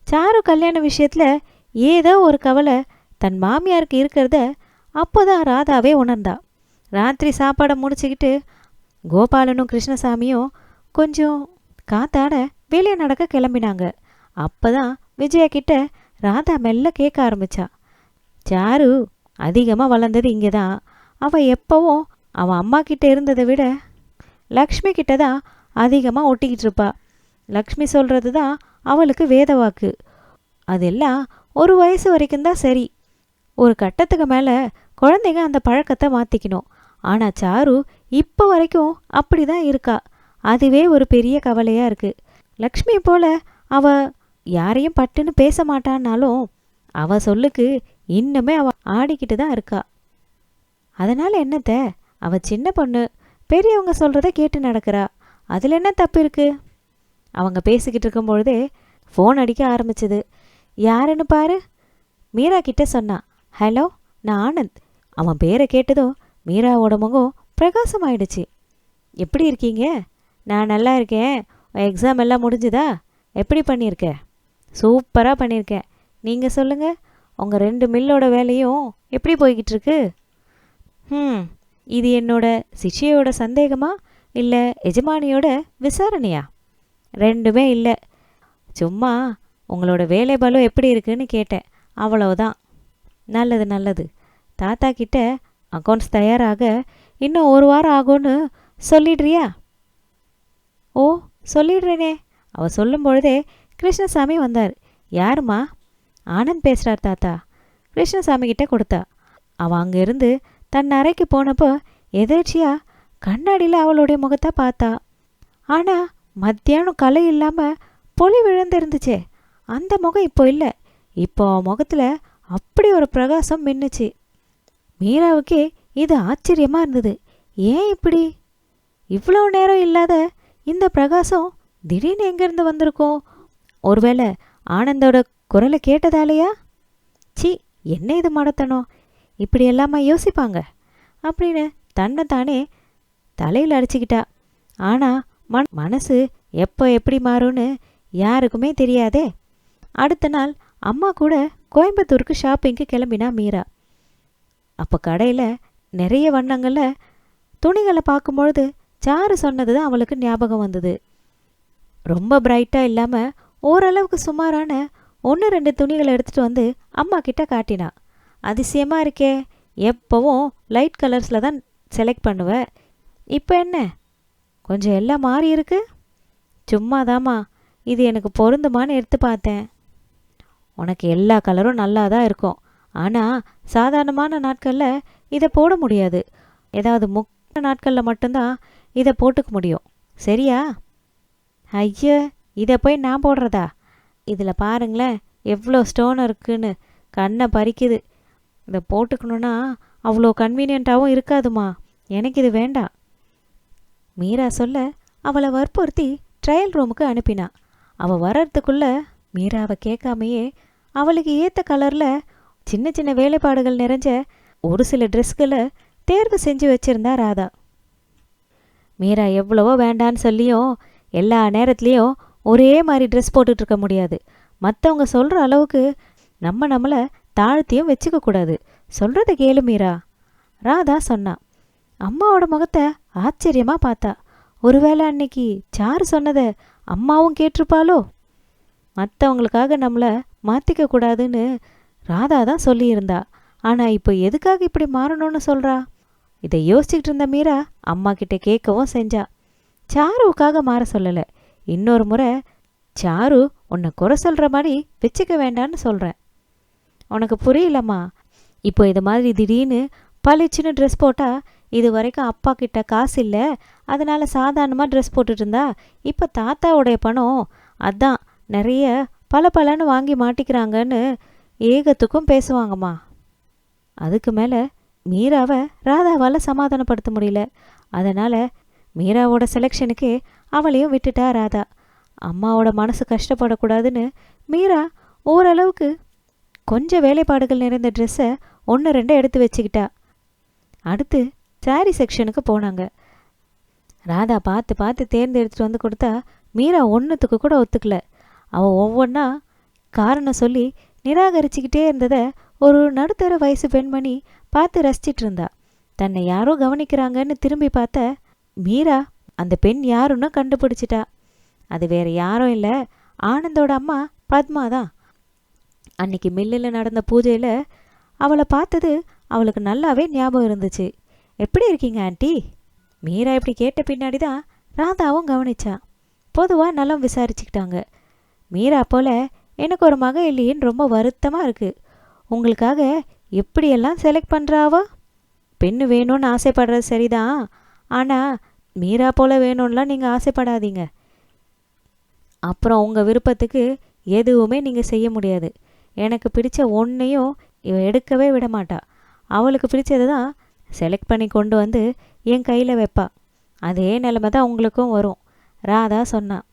சாரு கல்யாண விஷயத்தில் ஏதோ ஒரு கவலை தன் மாமியாருக்கு இருக்கிறத அப்போதான் ராதாவே உணர்ந்தா. ராத்திரி சாப்பாடை முடிச்சுக்கிட்டு கோபாலனும் கிருஷ்ணசாமியும் கொஞ்சம் காத்தாட வெளியே நடக்க கிளம்பினாங்க. அப்போதான் விஜயா கிட்ட ராதா மெல்ல கேட்க ஆரம்பிச்சா. சாரு அதிகமாக வளர்ந்தது இங்கே தான். அவள் எப்போவும் அவன் அம்மா கிட்ட இருந்ததை விட லக்ஷ்மி கிட்ட தான் அதிகமாக ஒட்டிக்கிட்டு இருப்பா. லக்ஷ்மி சொல்கிறது தான் அவளுக்கு வேத வாக்கு. அதெல்லாம் ஒரு வயசு வரைக்கும் தான் சரி. ஒரு கட்டத்துக்கு மேலே குழந்தைங்க அந்த பழக்கத்தை மாற்றிக்கணும். ஆனால் சாரு இப்போ வரைக்கும் அப்படி தான் இருக்கா. அதுவே ஒரு பெரிய கவலையாக இருக்குது. லக்ஷ்மி போல் அவள் யாரையும் பட்டுன்னு பேச மாட்டான்னாலும் அவள் சொல்லுக்கு இன்னுமே அவள் ஆடிக்கிட்டு தான் இருக்கா. அதனால் என்னத்த, அவள் சின்ன பொண்ணு, பெரியவங்க சொல்கிறத கேட்டு நடக்கிறா. அதில் என்ன தப்பு இருக்குது? அவங்க பேசிக்கிட்டு இருக்கும்பொழுதே ஃபோன் அடிக்க ஆரம்பிச்சது. யாருன்னு பாரு, மீரா கிட்ட சொன்னான். ஹலோ, நான் ஆனந்த். அவன் பேரை கேட்டதும் மீராவோட முகம் பிரகாசமாயிடுச்சு. எப்படி இருக்கீங்க? நான் நல்லா இருக்கேன். எக்ஸாம் எல்லாம் முடிஞ்சுதா? எப்படி பண்ணியிருக்க? சூப்பராக பண்ணியிருக்கேன். நீங்கள் சொல்லுங்கள், உங்கள் 2 மில்லோட வேலையும் எப்படி போய்கிட்டு இருக்கு? இது என்னோட சிஷ்யோட சந்தேகமா இல்லை எஜமானியோட விசாரணையா? ரெண்டுமே இல்லை. சும்மா உங்களோட வேலை பலம் எப்படி இருக்குன்னு கேட்டேன், அவ்வளவுதான். நல்லது நல்லது. தாத்தா கிட்ட அக்கௌண்ட்ஸ் தயாராக இன்னும் 1 வாரம் ஆகும்னு சொல்லிடுறியா? ஓ, சொல்லிடுறேனே. அவள் சொல்லும் பொழுதே கிருஷ்ணசாமி வந்தார். யாருமா? ஆனந்த் பேசுகிறார் தாத்தா. கிருஷ்ணசாமி கிட்ட கொடுத்தா. அவள் அங்கேருந்து தன் அறைக்கு போனப்போ எதேர்ச்சியாக கண்ணாடியில் அவளுடைய முகத்தை பார்த்தா. ஆனால் மத்தியானம் கலை இல்லாமல் பொலி விழுந்திருந்துச்சே, அந்த முகம் இப்போ இல்லை. இப்போ அவன் முகத்தில் அப்படி ஒரு பிரகாசம் மின்னுச்சு. மீராவுக்கே இது ஆச்சரியமாக இருந்தது. ஏன் இப்படி இவ்வளோ நேரம் இல்லாத இந்த பிரகாசம் திடீர்னு எங்கேருந்து வந்திருக்கோம்? ஒருவேளை ஆனந்தோட குரலை கேட்டதாலேயா? சி, என்ன இது மடத்தனம், இப்படி எல்லாமா யோசிப்பாங்க அப்படின்னு தன்னை தானே தலையில் அடிச்சுக்கிட்டா. ஆனால் மனசு எப்போ எப்படி மாறும்னு யாருக்குமே தெரியாதே. அடுத்த நாள் அம்மா கூட கோயம்புத்தூருக்கு ஷாப்பிங்க்கு கிளம்பினா மீரா. அப்போ கடையில் நிறைய வண்ணங்களில் துணிகளை பார்க்கும்பொழுது சாரு சொன்னது தான் அவளுக்கு ஞாபகம் வந்தது. ரொம்ப பிரைட்டாக இல்லாமல் ஓரளவுக்கு சுமாரான 1-2 துணிகளை எடுத்துகிட்டு வந்து அம்மா கிட்ட காட்டினா. அதிசயமாக இருக்கே, எப்போவும் லைட் கலர்ஸில் தான் செலக்ட் பண்ணுவேன், இப்போ என்ன கொஞ்சம் எல்லாம் மாறி இருக்கு? சும்மாதாம்மா, இது எனக்கு பொருந்துமான்னு எடுத்து பார்த்தேன். உனக்கு எல்லா கலரும் நல்லா தான் இருக்கும். ஆனால் சாதாரணமான நாட்களில் இதை போட முடியாது. ஏதாவது முக்கிய நாட்களில் மட்டும்தான் இதை போட்டுக்க முடியும், சரியா? ஐயா, இதை போய் நான் போடுறதா? இதில் பாருங்களேன் எவ்வளோ ஸ்டோன் இருக்குன்னு, கண்ணை பறிக்குது. இதை போட்டுக்கணுன்னா அவ்வளோ கன்வீனியண்ட்டாகவும் இருக்காதுமா, எனக்கு இது வேண்டாம். மீரா சொல்ல அவளை வற்புறுத்தி ட்ரையல் ரூமுக்கு அனுப்பினா. அவள் வர்றதுக்குள்ளே மீராவை கேட்காமையே அவளுக்கு ஏற்ற கலரில் சின்ன சின்ன வேலைப்பாடுகள் நிறைஞ்ச ஒரு சில ட்ரெஸ்களை தேர்வு செஞ்சு வச்சுருந்தா ராதா. மீரா எவ்வளவோ வேண்டான்னு சொல்லியும் எல்லா நேரத்துலேயும் ஒரே மாதிரி ட்ரெஸ் போட்டுட்ருக்க முடியாது. மற்றவங்க சொல்கிற அளவுக்கு நம்மளை தாழ்த்தியும் வச்சுக்கக்கூடாது. சொல்கிறத கேளு மீரா, ராதா சொன்னா. அம்மாவோட முகத்தை ஆச்சரியமாக பார்த்தா. ஒருவேளை அன்னைக்கு சாரு சொன்னதை அம்மாவும் கேட்டிருப்பாளோ? மற்றவங்களுக்காக நம்மளை மாற்றிக்க கூடாதுன்னு ராதா தான் சொல்லியிருந்தா. ஆனால் இப்போ எதுக்காக இப்படி மாறணும்னு சொல்கிறா? இதை யோசிச்சுக்கிட்டு இருந்த மீரா அம்மா கிட்ட கேட்கவும் செஞ்சா. சாருவுக்காக மாற சொல்லலை, இன்னொரு முறை சாரு உன்னை குறை சொல்கிற மாதிரி வச்சுக்க வேண்டான்னு சொல்கிறேன். உனக்கு புரியலம்மா, இப்போ இது மாதிரி திடீர்னு பளிச்சுன்னு ட்ரெஸ் போட்டால், இது வரைக்கும் அப்பா கிட்ட காசு இல்லை, அதனால் சாதாரணமாக ட்ரெஸ் போட்டுட்டு இருந்தா, இப்போ தாத்தாவுடைய பணம், அதான் நிறைய பலன்னு வாங்கி மாட்டிக்கிறாங்கன்னு ஏகத்துக்கும் பேசுவாங்கம்மா. அதுக்கு மேலே மீராவை ராதாவால் சமாதானப்படுத்த முடியல. அதனால் மீராவோட செலெக்ஷனுக்கு அவளையும் விட்டுட்டா ராதா. அம்மாவோட மனசு கஷ்டப்படக்கூடாதுன்னு மீரா ஓரளவுக்கு கொஞ்சம் வேலைப்பாடுகள் நிறைந்த ட்ரெஸ்ஸை 1-2 எடுத்து வச்சுக்கிட்டா. அடுத்து சாரி செக்ஷனுக்கு போனாங்க. ராதா பார்த்து பார்த்து தேர்ந்தெடுத்துட்டு வந்து கொடுத்தா மீரா ஒன்றுத்துக்கு கூட ஒத்துக்கல. அவள் ஒவ்வொன்றா காரணம் சொல்லி நிராகரிச்சுக்கிட்டே இருந்ததை ஒரு நடுத்தர வயசு பெண்மணி பார்த்து ரசிச்சிட்டு இருந்தா. தன்னை யாரோ கவனிக்கிறாங்கன்னு திரும்பி பார்த்த மீரா அந்த பெண் யாருன்னு கண்டுபிடிச்சிட்டா. அது வேற யாரும் இல்லை, ஆனந்தோட அம்மா பத்மா தான். அன்னைக்கு மில்லில் நடந்த பூஜையில் அவளை பார்த்தது அவளுக்கு நல்லாவே ஞாபகம் இருந்துச்சு. எப்படி இருக்கீங்க ஆண்டி? மீரா இப்படி கேட்ட பின்னாடி தான் ராதாவும் கவனிச்சா. பொதுவாக நலம் விசாரிச்சுக்கிட்டாங்க. மீரா போல் எனக்கு ஒரு மக இல்லையேன்னு ரொம்ப வருத்தமாக இருக்குது. உங்களுக்காக எப்படியெல்லாம் செலக்ட் பண்ணுறாவா? பெண்ணு வேணும்னு ஆசைப்படுறது சரிதான், ஆனால் மீரா போல் வேணும்லாம் நீங்கள் ஆசைப்படாதீங்க. அப்புறம் உங்கள் விருப்பத்துக்கு எதுவுமே நீங்கள் செய்ய முடியாது. எனக்கு பிடிச்ச ஒன்றையும் இவ எடுக்கவே விட மாட்டா. அவளுக்கு பிடிச்சது தான் செலக்ட் பண்ணி கொண்டு வந்து என் கையில் வைப்பா. அதே நிலைமை தான் உங்களுக்கும் வரும், ராதா சொன்னான்.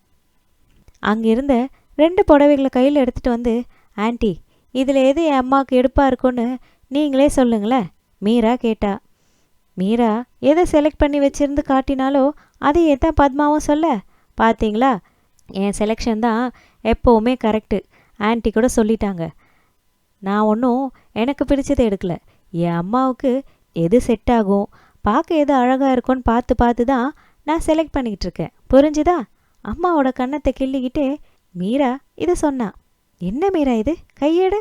அங்கிருந்த 2 புடவைகளை கையில் எடுத்துகிட்டு வந்து, ஆண்டி இதில் எது என் அம்மாவுக்கு எடுப்பாக இருக்குன்னு நீங்களே சொல்லுங்களேன், மீரா கேட்டா. மீரா எதை செலக்ட் பண்ணி வச்சிருந்து காட்டினாலோ அதையே தான் பத்மாவும் சொல்ல, பார்த்தீங்களா என் செலெக்ஷன் தான் எப்போவுமே கரெக்டு, ஆன்ட்டி கூட சொல்லிட்டாங்க. நான் ஒன்றும் எனக்கு பிடிச்சதை எடுக்கல. என் அம்மாவுக்கு எது செட் ஆகும், பார்க்க எது அழகாக இருக்கும்னு பார்த்து பார்த்து தான் நான் செலக்ட் பண்ணிக்கிட்டு இருக்கேன், புரிஞ்சுதா? அம்மாவோட கன்னத்தை கிள்ளிக்கிட்டே மீரா இதை சொன்னா. என்ன மீரா இது, கையேடு?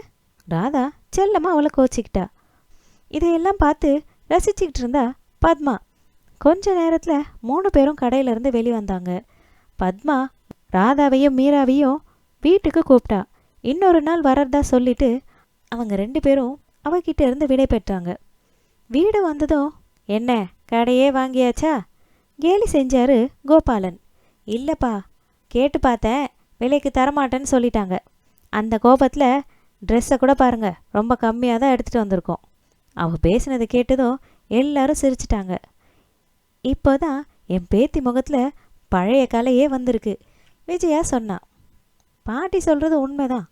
ராதா செல்லமாக அவளை கோச்சிக்கிட்டா. இதையெல்லாம் பார்த்து ரசிச்சுக்கிட்டு இருந்தா பத்மா. கொஞ்ச நேரத்தில் 3 பேரும் கடையிலேருந்து வெளியே வந்தாங்க. பத்மா ராதாவையும் மீராவையும் வீட்டுக்கு கூப்பிட்டா. இன்னொரு நாள் வர்றதா சொல்லிட்டு அவங்க 2 பேரும் அவகிட்ட இருந்து விடை பெற்றாங்க. வீடு வந்ததும், என்ன கடையே வாங்கியாச்சா கேலி செஞ்சாரு கோபாலன். இல்லைப்பா, கேட்டு பார்த்தேன், விலைக்கு தரமாட்டேன்னு சொல்லிட்டாங்க. அந்த கோபத்தில் ட்ரெஸ்ஸை கூட பாருங்க, ரொம்ப கம்மியாக தான் எடுத்துகிட்டு வந்திருக்கோம். அவள் பேசினதை கேட்டதும் எல்லாரும் சிரிச்சிட்டாங்க. இப்போ தான் என் பேத்தி முகத்தில் பழைய கலையே வந்திருக்கு, விஜயா சொன்னான். பாட்டி சொல்கிறது உண்மைதான்.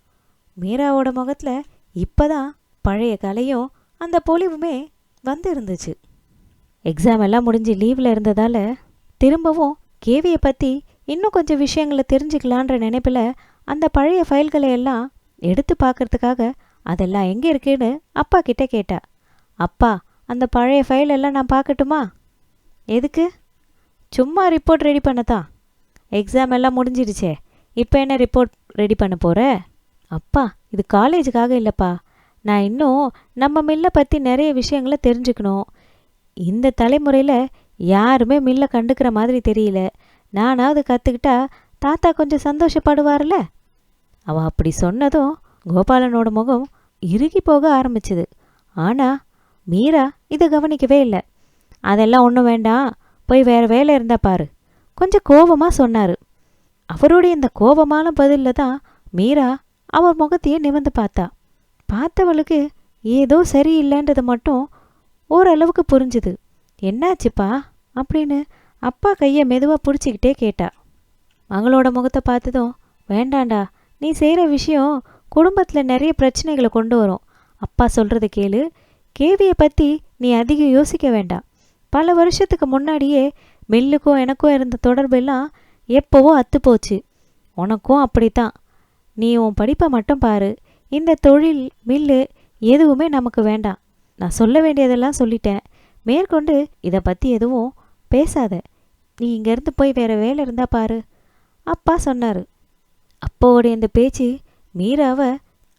மீராவோட முகத்தில் இப்போ தான் பழைய கலையும் அந்த பொலிவுமே வந்து இருந்துச்சு. எக்ஸாம் எல்லாம் முடிஞ்சு லீவில் இருந்ததால் திரும்பவும் கேவியை பற்றி இன்னும் கொஞ்சம் விஷயங்களை தெரிஞ்சுக்கலான்ற நினைப்பில் அந்த பழைய ஃபைல்களை எல்லாம் எடுத்து பார்க்கறதுக்காக அதெல்லாம் எங்கே இருக்குன்னு அப்பா கிட்ட கேட்டா. அப்பா, அந்த பழைய ஃபைல் எல்லாம் நான் பார்க்கட்டுமா? எதுக்கு? சும்மா ரிப்போர்ட் ரெடி பண்ணத்தான். எக்ஸாம் எல்லாம் முடிஞ்சிடுச்சே, இப்போ என்ன ரிப்போர்ட் ரெடி பண்ண போகிற? அப்பா, இது காலேஜுக்காக இல்லைப்பா, நான் இன்னும் நம்ம மில்லை பற்றி நிறைய விஷயங்களை தெரிஞ்சுக்கணும். இந்த தலைமுறையில் யாருமே மில்லை கண்டுக்கிற மாதிரி தெரியல. நானாவது கற்றுக்கிட்டா தாத்தா கொஞ்சம் சந்தோஷப்படுவார்ல. அவள் அப்படி சொன்னதும் கோபாலனோட முகம் இறுகி போக ஆரம்பிச்சுது. ஆனால் மீரா இதை கவனிக்கவே இல்லை. அதெல்லாம் ஒன்றும் வேண்டாம், போய் வேறு வேலை இருந்தா பாரு, கொஞ்சம் கோபமாக சொன்னார். அவருடைய இந்த கோபமான பதிலில் தான் மீரா அவர் முகத்தையே நிமிர்ந்து பார்த்தா. பார்த்தவளுக்கு ஏதோ சரியில்லைன்றது மட்டும் ஓரளவுக்கு புரிஞ்சுது. என்னாச்சுப்பா அப்படின்னு அப்பா கையை மெதுவாக பிடிச்சிக்கிட்டே கேட்டா. மகளோட முகத்தை பார்த்ததும், வேண்டாண்டா, நீ செய்கிற விஷயம் குடும்பத்தில் நிறைய பிரச்சனைகளை கொண்டு வரும். அப்பா சொல்கிறத கேளு. கேவியை பற்றி நீ அதிகம் யோசிக்க வேண்டாம். பல வருஷத்துக்கு முன்னாடியே மில்லுக்கும் எனக்கும் இருந்த தொடர்பெல்லாம் எப்போவோ அத்துப்போச்சு. உனக்கும் அப்படித்தான். நீ உன் படிப்பை மட்டும் பாரு. இந்த தொழில், மில்லு எதுவுமே நமக்கு வேண்டாம். நான் சொல்ல வேண்டியதெல்லாம் சொல்லிட்டேன். மேற்கொண்டு இதை பற்றி எதுவும் பேசாத. நீ இங்கேருந்து போய் வேறு வேலை இருந்தால் பாரு, அப்பா சொன்னார். அப்பாவோடைய இந்த பேச்சு மீராவை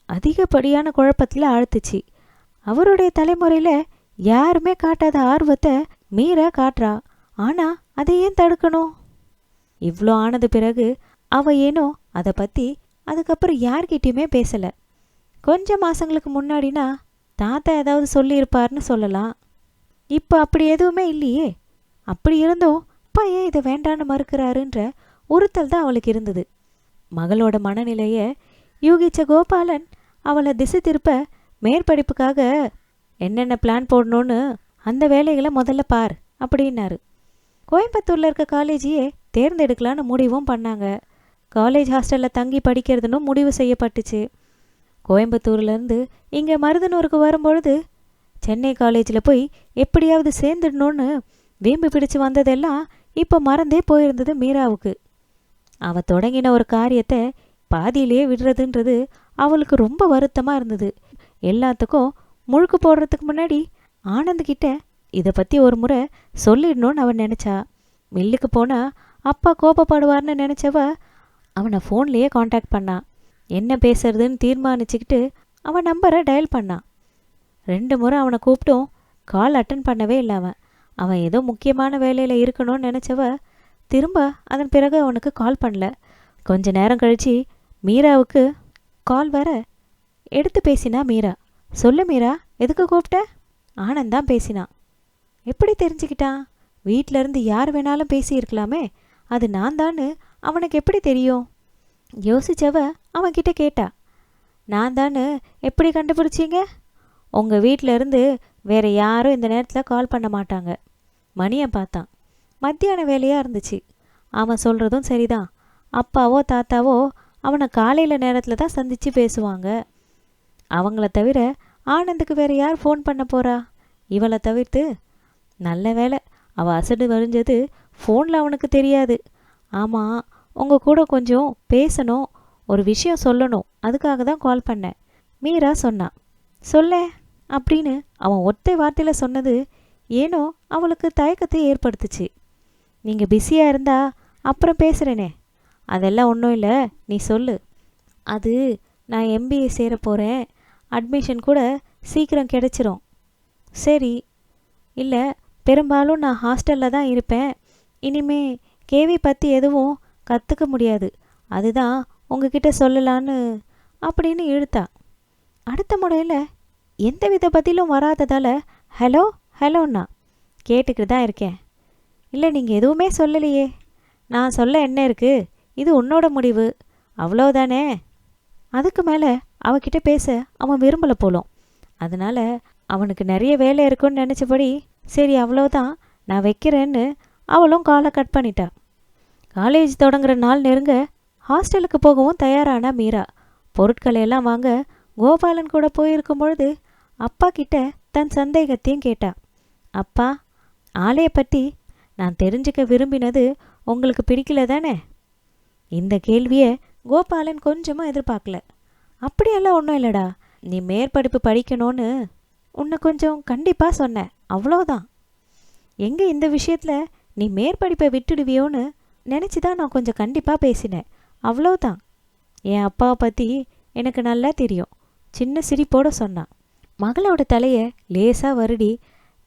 அதிகப்படியான குழப்பத்தில் ஆழ்த்துச்சு. அவருடைய தலைமுறையில் யாருமே காட்டாத ஆர்வத்தை மீரா காட்டுறா. ஆனால் அதை ஏன் தடுக்கணும்? இவ்வளோ ஆனது பிறகு அவள் ஏனோ அதை பற்றி அதுக்கப்புறம் யார்கிட்டையுமே பேசலை. கொஞ்சம் மாதங்களுக்கு முன்னாடினா தாத்தா ஏதாவது சொல்லியிருப்பார்னு சொல்லலாம். இப்போ அப்படி எதுவுமே இல்லையே. அப்படி இருந்தோம் அப்பா ஏன் இதை வேண்டான்னு மறுக்கிறாருன்ற உறுத்தல் தான் அவளுக்கு இருந்தது. மகளோட மனநிலையை யூகிச்ச கோபாலன் அவளை திசை திருப்ப, மேற்படிப்புக்காக என்னென்ன பிளான் போடணும்னு அந்த வேலைகளை முதல்ல பார் அப்படின்னாரு. கோயம்புத்தூரில் இருக்க காலேஜையே தேர்ந்தெடுக்கலான்னு முடிவும் பண்ணாங்க. காலேஜ் ஹாஸ்டலில் தங்கி படிக்கிறதுன்னு முடிவு செய்யப்பட்டுச்சு. கோயம்புத்தூர்லேருந்து இங்கே மருதனூருக்கு வரும்பொழுது சென்னை காலேஜில் போய் எப்படியாவது சேர்ந்துடணும்னு வீம்பு பிடிச்சு வந்ததெல்லாம் இப்போ மறந்தே போயிருந்தது மீராவுக்கு. அவள் தொடங்கின ஒரு காரியத்தை பாதியிலேயே விடுறதுன்றது அவளுக்கு ரொம்ப வருத்தமாக இருந்தது. எல்லாத்துக்கும் முழுக்கு போடுறதுக்கு முன்னாடி ஆனந்த்கிட்ட இதை பற்றி ஒரு முறை சொல்லிடணும்னு அவன் நினச்சா. மில்லுக்கு போனால் அப்பா கோபப்படுவார்னு நினச்சவ அவனை ஃபோன்லேயே காண்டாக்ட் பண்ணான். என்ன பேசுறதுன்னு தீர்மானிச்சுக்கிட்டு அவன் நம்பரை டயல் பண்ணான். 2 முறை அவனை கூப்பிட்டும் கால் அட்டன் பண்ணவே இல்லை. அவன் ஏதோ முக்கியமான வேலையில் இருக்கணும்னு நினச்சவ திரும்ப அதன் பிறகு அவனுக்கு கால் பண்ணல. கொஞ்ச நேரம் கழித்து மீராவுக்கு கால் வர எடுத்து பேசினா மீரா. சொல்லு மீரா, எதுக்கு கூப்பிட்ட? ஆனந்த் தான் பேசினான். எப்படி தெரிஞ்சுக்கிட்டான்? வீட்டிலேருந்து யார் வேணாலும் பேசியிருக்கலாமே, அது நான் தான்னு அவனுக்கு எப்படி தெரியும்? யோசிச்சவ அவன்கிட்ட கேட்டா. நான் தான்னு எப்படி கண்டுபிடிச்சிங்க? உங்கள் வீட்டிலேருந்து வேறு யாரும் இந்த நேரத்தில் கால் பண்ண மாட்டாங்க. மணியை பார்த்தான். மத்தியான வேலையாக இருந்துச்சு. அவன் சொல்கிறதும் சரிதான். அப்பாவோ தாத்தாவோ அவனை காலையில் நேரத்தில் தான் சந்தித்து பேசுவாங்க. அவங்கள தவிர ஆனந்துக்கு வேறு யார் ஃபோன் பண்ண போகிறா? இவளை தவிர்த்து. நல்ல வேலை அவள் அசடு வரிஞ்சது ஃபோனில் அவனுக்கு தெரியாது. ஆமாம், உங்கள் கூட கொஞ்சம் பேசணும், ஒரு விஷயம் சொல்லணும், அதுக்காக தான் கால் பண்ணேன் மீரா சொன்னான். சொல்ல அப்படின்னு அவன் ஒற்றை வார்த்தையில் சொன்னது ஏனோ அவளுக்கு தயக்கத்தை ஏற்படுத்துச்சு. நீங்கள் பிஸியாக இருந்தா அப்புறம் பேசுகிறேனே. அதெல்லாம் ஒன்றும் இல்லை, நீ சொல்லு. அது நான் MBA சேர போகிறேன், அட்மிஷன் கூட சீக்கிரம் கிடச்சிரும். சரி. இல்லை, பெரும்பாலும் நான் ஹாஸ்டலில் தான் இருப்பேன். இனிமே கேவி பற்றி எதுவும் கற்றுக்க முடியாது, அதுதான் உங்ககிட்ட சொல்லலான்னு அப்படின்னு இழுத்தா. அடுத்த முறையில் எந்தவித பதிலும் வராததால் ஹலோ ஹலோண்ணா கேட்டுக்கிட்டு தான் இருக்கேன். இல்லை, நீங்கள் எதுவுமே சொல்லலையே. நான் சொல்ல என்ன இருக்குது, இது உன்னோட முடிவு, அவ்வளோதானே. அதுக்கு மேலே அவகிட்ட பேச அவன் விரும்பலை போலும். அதனால் அவனுக்கு நிறைய வேலை இருக்குன்னு நினச்சபடி சரி அவ்வளோதான் நான் வைக்கிறேன்னு அவளும் காலை கட் பண்ணிட்டா. காலேஜ் தொடங்குற நாள் நெருங்க ஹாஸ்டலுக்கு போகவும் தயாரானா மீரா. பொருட்களை எல்லாம் வாங்க கோபாலன் கூட போயிருக்கும் பொழுது அப்பா கிட்ட தன் சந்தேகத்தையும் கேட்டா. அப்பா, ஆலையை பற்றி நான் தெரிஞ்சுக்க விரும்பினது உங்களுக்கு பிடிக்கல தானே? இந்த கேள்வியை கோபாலன் கொஞ்சமாக எதிர்பார்க்கல. அப்படியெல்லாம் ஒன்றும் இல்லைடா, நீ மேற்படிப்பு படிக்கணும்னு உன்னை கொஞ்சம் கண்டிப்பாக சொன்னேன், அவ்வளோதான். எங்கே இந்த விஷயத்தில் நீ மேற்படிப்பை விட்டுடுவியோன்னு நினச்சி தான் நான் கொஞ்சம் கண்டிப்பாக பேசினேன், அவ்வளோதான். என் அப்பாவை பற்றி எனக்கு நல்லா தெரியும். சின்ன சிரிப்போடு சொன்னான். மகளோட தலையை லேசாக வருடி,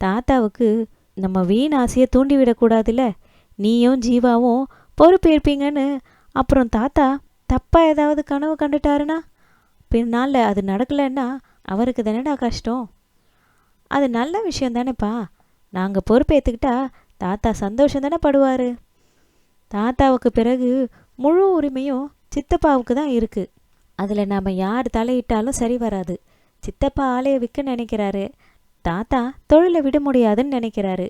தாத்தாவுக்கு நம்ம வீண் ஆசையை தூண்டிவிடக்கூடாதுல்ல, நீயும் ஜீவாவும் பொறுப்பேற்பீங்கன்னு. அப்புறம் தாத்தா தப்பாக ஏதாவது கனவு கண்டுட்டாருன்னா பின்னால் அது நடக்கலைன்னா அவருக்கு தானேடா கஷ்டம். அது நல்ல விஷயம் தானேப்பா, நாங்கள் பொறுப்பேற்றுக்கிட்டா தாத்தா சந்தோஷம் தானே படுவார். தாத்தாவுக்கு பிறகு முழு உரிமையும் சித்தப்பாவுக்கு தான் இருக்குது. அதில் நாம் யார் தலையிட்டாலும் சரி வராது. சித்தப்பா ஆலையை விற்க நினைக்கிறாரு, தாத்தா தொழிலை விட முடியாதுன்னு நினைக்கிறாரு.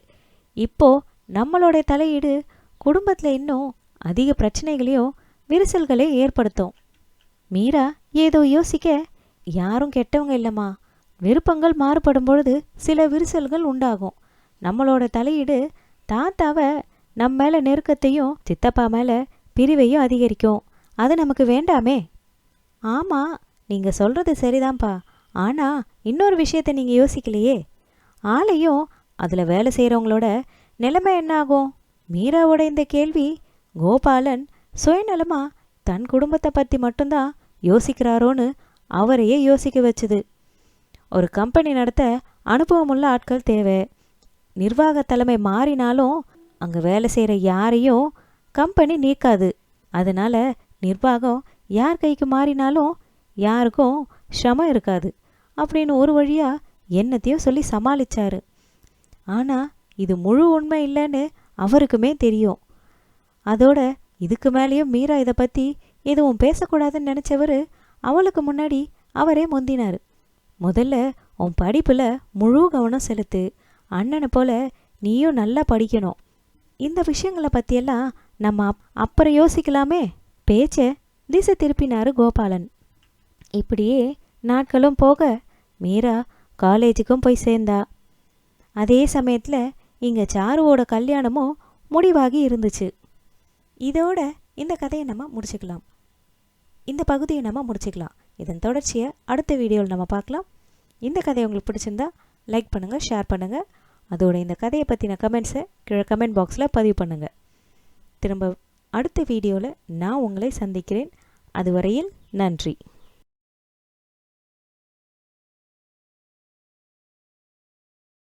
இப்போது நம்மளோட தலையீடு குடும்பத்தில் இன்னும் அதிக பிரச்சனைகளையும் விரிசல்களையும் ஏற்படுத்தும். மீரா ஏதோ யோசிக்க, யாரும் கெட்டவங்க இல்லைம்மா, விருப்பங்கள் மாறுபடும் பொழுது சில விரிசல்கள் உண்டாகும். நம்மளோட தலையீடு தாத்தாவை நம்ம மேலே நெருக்கத்தையும் சித்தப்பா மேலே பிரிவையும் அதிகரிக்கும். அது நமக்கு வேண்டாமே. ஆமாம், நீங்கள் சொல்கிறது சரிதான்ப்பா. ஆனால் இன்னொரு விஷயத்தை நீங்கள் யோசிக்கலையே. ஆலையும் அதில் வேலை செய்கிறவங்களோட நிலைமை என்ன ஆகும்? மீராவோட இந்த கேள்வி கோபாலன் சுயநலமாக தன் குடும்பத்தை பற்றி மட்டும்தான் யோசிக்கிறாரோன்னு அவரையே யோசிக்க வச்சுது. ஒரு கம்பெனி நடத்த அனுபவமுள்ள ஆட்கள் தேவை. நிர்வாக தலைமை மாறினாலும் அங்கே வேலை செய்கிற யாரையும் கம்பெனி நீக்காது. அதனால் நிர்வாகம் யார் கைக்கு மாறினாலும் யாருக்கும் சிரமம் இருக்காது அப்படின்னு ஒரு வழியாக என்னத்தையும் சொல்லி சமாளித்தார். ஆனால் இது முழு உண்மை இல்லைன்னு அவருக்குமே தெரியும். அதோட இதுக்கு மேலேயும் மீரா இதை பற்றி எதுவும் பேசக்கூடாதுன்னு நினச்சவர் அவளுக்கு முன்னாடி அவரே முந்தினார். முதல்ல உன் படிப்பில் முழு கவனம் செலுத்து, அண்ணனை போல் நீயும் நல்லா படிக்கணும். இந்த விஷயங்களை பற்றியெல்லாம் நம்ம அப்புறம் யோசிக்கலாமே. பேச்சை திசை திருப்பினார் கோபாலன். இப்படியே நாட்களும் போக மீரா காலேஜுக்கும் போய் சேர்ந்தா. அதே சமயத்தில் இங்கே சாருவோட கல்யாணமும் முடிவாகி இருந்துச்சு. இதோட இந்த கதையை நம்ம முடிச்சுக்கலாம். இந்த பகுதியை நம்ம முடிச்சுக்கலாம். இதன் தொடர்ச்சியை அடுத்த வீடியோவில் நம்ம பார்க்கலாம். இந்த கதை உங்களுக்கு பிடிச்சிருந்தா லைக் பண்ணுங்கள், ஷேர் பண்ணுங்கள். அதோட இந்த கதையை பற்றின கமெண்ட்ஸை கீழே கமெண்ட் பாக்ஸில் பதிவு பண்ணுங்கள். திரும்ப அடுத்த வீடியோவில் நான் உங்களை சந்திக்கிறேன். அதுவரையில் நன்றி.